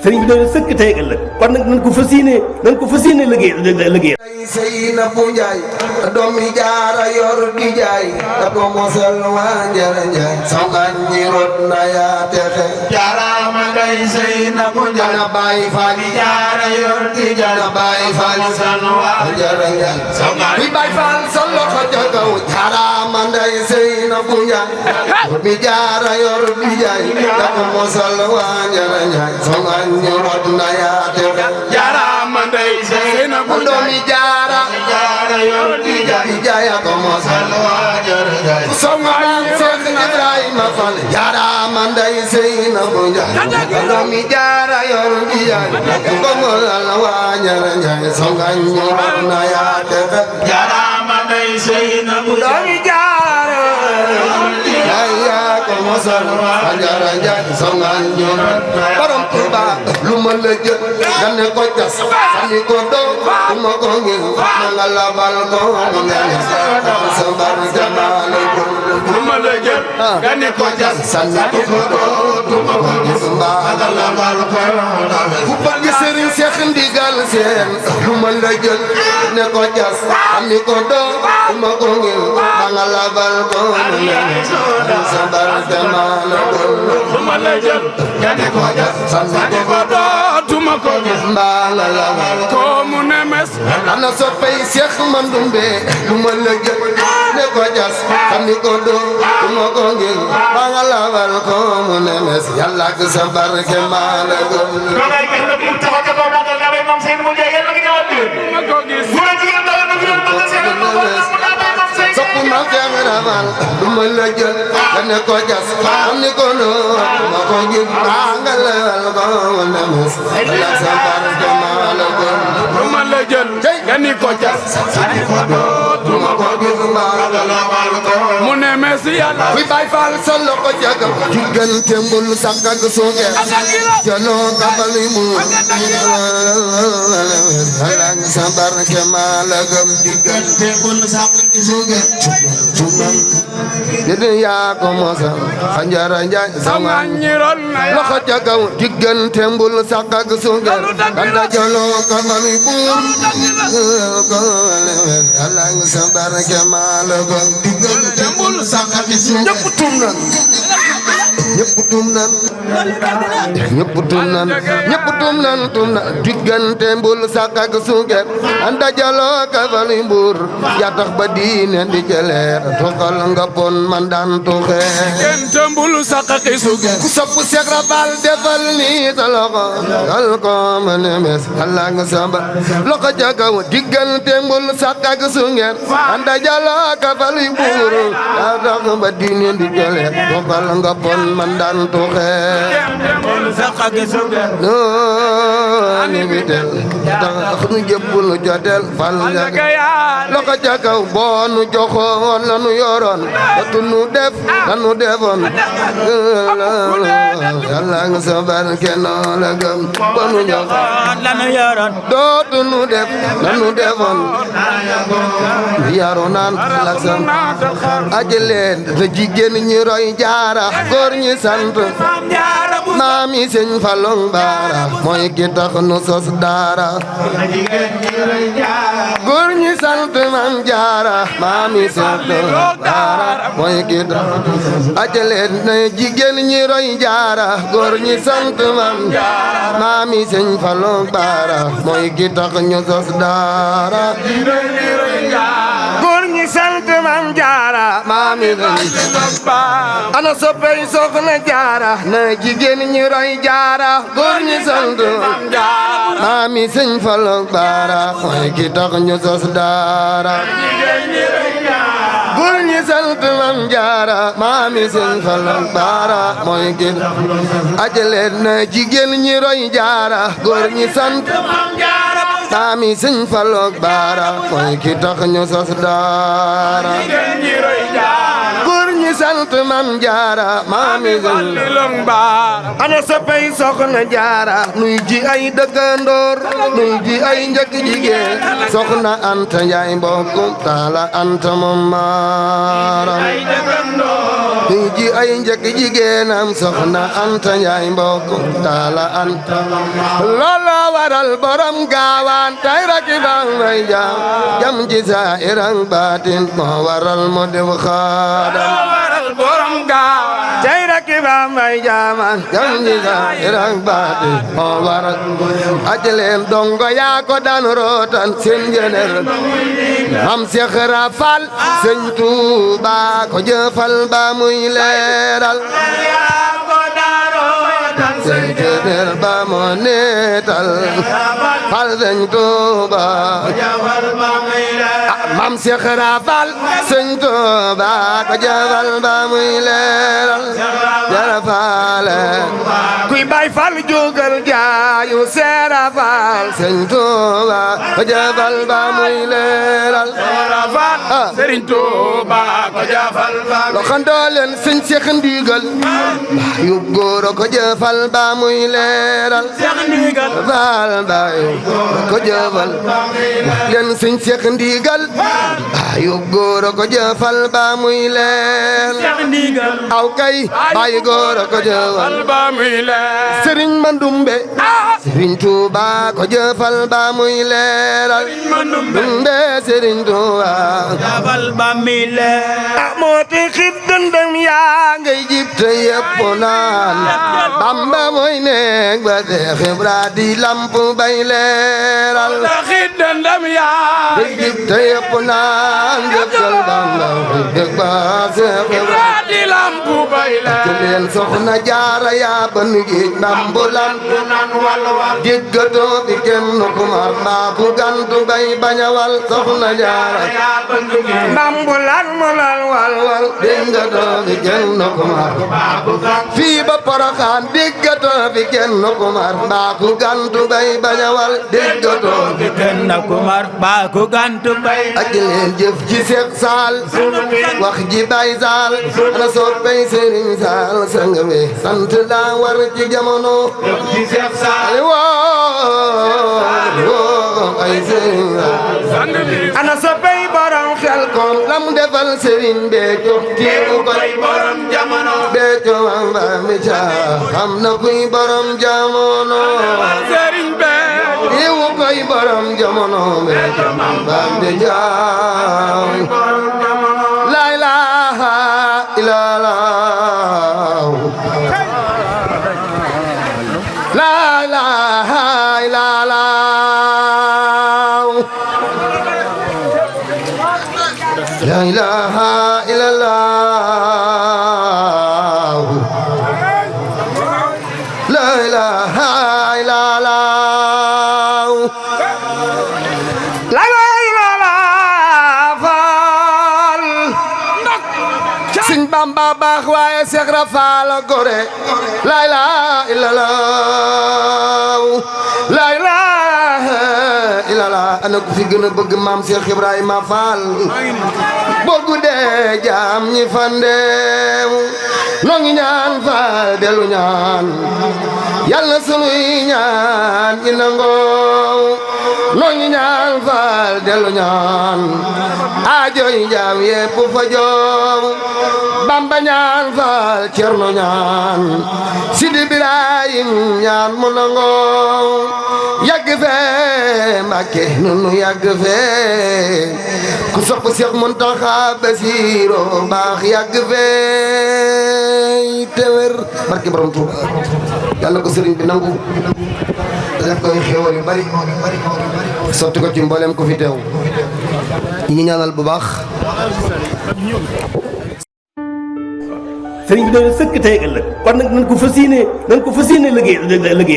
sëriñ bi doon sëkk tey ëllëg kon nag nañ ko fas yéene liggéey Seynabou Njaay doomi Jaara yor di jaay da ko mosal waa Njara Njaay songañ ñi rot na yaa texe jaaraama ngay Seynabou Njaay na Baay Faal Jaara yor di jaay na Baay Faal mosal waa Njara Njaay songañ bi Baay Faal sa loxo ca kaw jaaraama ngay Seynabou Njaay doomi Jaara yor di jaay da ko mosal waa Njara Njaay songañ ñi rot na yaa texe jaaraama ngay Seynabou doomi Jaara yor di jaay ko mosal waa Njara Njaay songañ Seex Ibrahima Fall jaaraama ngay Seynabou Njaay doomi Jaara yor di jaay ko mosal waa Njara Njaay songañ ñi rot na yaa texe jaaraama ngay Seynabou doomi Jaara ko mosal waa Njara Njaay songañ ñi rot borom Tuuba lu ma la jël nga ne ko cas sani ko doo ma ko ngir ma nga la bal ko mu ne sa bar jamaale ko lu ma la jël nga ne ko cas sani ko doo ma ko ngir ma nga la bal ko ku bëgg Sëriñ Seex ndigal seen lu ma la jël ne ko cas sani ko doo ma ko ngir ma nga la bal ko mu ne sa bar jamaale ko lu ma la jël nga ne ko cas sani ko doo ma ko ngir ma nga la bal ko mu ne mes ana soppay Seex Mandumbe lu ma la jël ne ko jas xam ni ko doo ma ko ngir ba nga labal ko mu ne mes yàlla ak sa barke maa la gëm soppu ma feebar mal lu ma la jël ne ko jas xam ni ko doo ma ko ngir ba nga labal ko mu ne mes yàlla ak sa barke maa la gëm lu ma la jël nga ni ko jas sani ko doo ma ko gis mu ne merci yàlla fi Baay Faal sa loxo jaga diggante mbul sakk ak suuke jaloo kabali mu ala nga sa barke maa la gëm diggante mbul sakk ak suuke dede yaa ko mosa Njara Njaay sama loxo jaga diggante mbul sakk ak suuke kanda jaloo kabali buur ala nga sa barke maa la gëm diggante mbul sakk ak suuke ñëpp tum nan ñëpp tum nan ñëpp tum nan ñëpp tum nan diggante mbul sakk ak suuke anda jaloo kabali buur yaa tax ba diine di jëleer tuxal nga pon man daan tuxe diggante mbul sakk ak suuke ku sopp Seex Rabal defal ni sa loxo dal ko ma ne mes ala nga samba loxo ca kaw diggante mbul sakk ak suuke anda jaloo kabali buur yaa tax ba diine di jëleer tuxal nga pon man daan tuxe ni bitel tax nu jëbbul jotel fal loxo ca kaw boo nu joxoon la nu yoroon dootu nu def la nu defoon yàlla nga sa barke noo la gëm boo nu joxoon la nu yoroon dootu nu def la nu defoon yaru naan laksam aji leen te jigéen ñi roy jaara góor ñi sant maami Sëñ Fallu Baara mooy ki tax nu sos daara góor ñi sant Maam Jaara maami Sëñ Fallu Baara mooy ki tax ajaleen na jigéen ñi roy jaara góor ñi sant Maam Jaara maami Sëñ Fallu Baara mooy ki tax ñu sos daara góor ñi sant Maam Jaara maami Sëñ ana soppey Soxna Jaara na jigéen ñi roy jaara góor ñi sant maami Sëñ Fallu Baara mooy ki tax ñu sos daara góor ñi sant Maam Jaara maami Sëñ Fallu Baara mooy ki ajaleen na jigéen ñi roy jaara góor ñi sant maami Sëñ Fallu Baara mooy ki tax ñu sos daara góor ñi sant mam jaara maami Fallilong baara ana soppey soxna jaara nuy ji ay dëkkandoor nuy ji ay njëkk jigéen soxna Anta Njaay mbokkum taala Anta moom maaram nuy ji ay njëkk jigéenam soxna Anta Njaay mbokkum taala Anta loolo waral borom gaawaan tay raki bang may jaam jam ji zaahir ak baatin moo waral mu def xaadam borom gaaw tay raki bang may jaam jam ji zaahir ak baatin moo waral ajaleen dongo yaa ko daan rootan seen jener am Seex Rafal Sëñ Tuuba ko jëfal ba muy leeral seen jener ba moo neetal fal Sëñ Tuuba mam Seex Rafal Sëñ Tuuba ko jëfal ba muy leeral jara faale kuy bay fal jógal jaayu Seex Rafal Sëñ Tuuba ko jëfal ba muy leeral Sëriñ Tuuba ko jëfal ba lo xandoo leen Sëñ Seex Ndigal yu góor ko jëfal ba muy leeral Seex Ndigal fal ba ko jëfal leen Sëñ Seex Ndigal yu góor ko jëfal ba muy leer Seex Ndigal aw kay baay góor ko jëfal ba muy leer Sëriñ Mandumbe Sëriñ Tuuba ko jëfal ba muy leeral Mandumbe Sëriñ Tuuba jëfal ba muy leer moo ti xit dëndëm yaa ngay jib te yëpp naan Bamba mooy neeg ba Seex Ibra di lamp bay leeral xit dëndëm yaa ngay jib te yëpp naan jëkkal Bamba dëgg ba Seex Ibra di lamp bay leer ci leen soxna jaara yaa ban géej ndambulan diggatoo bi kenn ku mar mbaa ku gantu bay bañawal soxna jaara ndambulan mu lal wal diggatoo bi kenn ku mar fii ba Poroxaan diggatoo bi kenn ku mar mbaa ku gantu bay bañawal diggatoo bi kenn ku mar mbaa ku gantu bay ak leen jëf ci Seex Saal wax ji bay Saal ana soppey Sëriñ Saal sang bi sant daa war ci jamono ci Seex Saal ay Sëriñ Saal ana soppey borom xel kom lam defal Sëriñ Béthio tiiwu koy borom jamono Béthio wamba mi caa xam na kuy borom jamono Sëriñ Béthio tiiwu koy borom jamono Béthio wamba mi caa la ilaha illallah la ilaha illallah la ilaha illallah la ilaha illallah la ilaha Faal Sëñ Bamba baax waaye Seex Rafal gore la ilaha illallah la ilaha illallah ana ku fi gën a bëgg maam Cheikh Ibrahima Fall boo guddee jaam ñi fandeem noo ngi ñaan Fall delu ñaan yàlla sunuy ñaan ñi nangoo noo ngi ñaan Fall delu ñaan aajoy jaam yépp fa joom Bamba ñaan Fall Cerno ñaan Sidi Birahim ñaan mu nangoo yàgg fee Mbàkke nunu yàgg fee ku sopp Seex Muntaxa Basiiro baax yàgg fee te wér barke borom Tuuba yàlla ko sëriñ bi nangu def koy xéwal yu bari sotti ko ci mboolem ku fi teew ñi ñaanal bu baax sëriñ bi doon sëkk tey ëllëg kon nag nañ ko fas yéene liggéey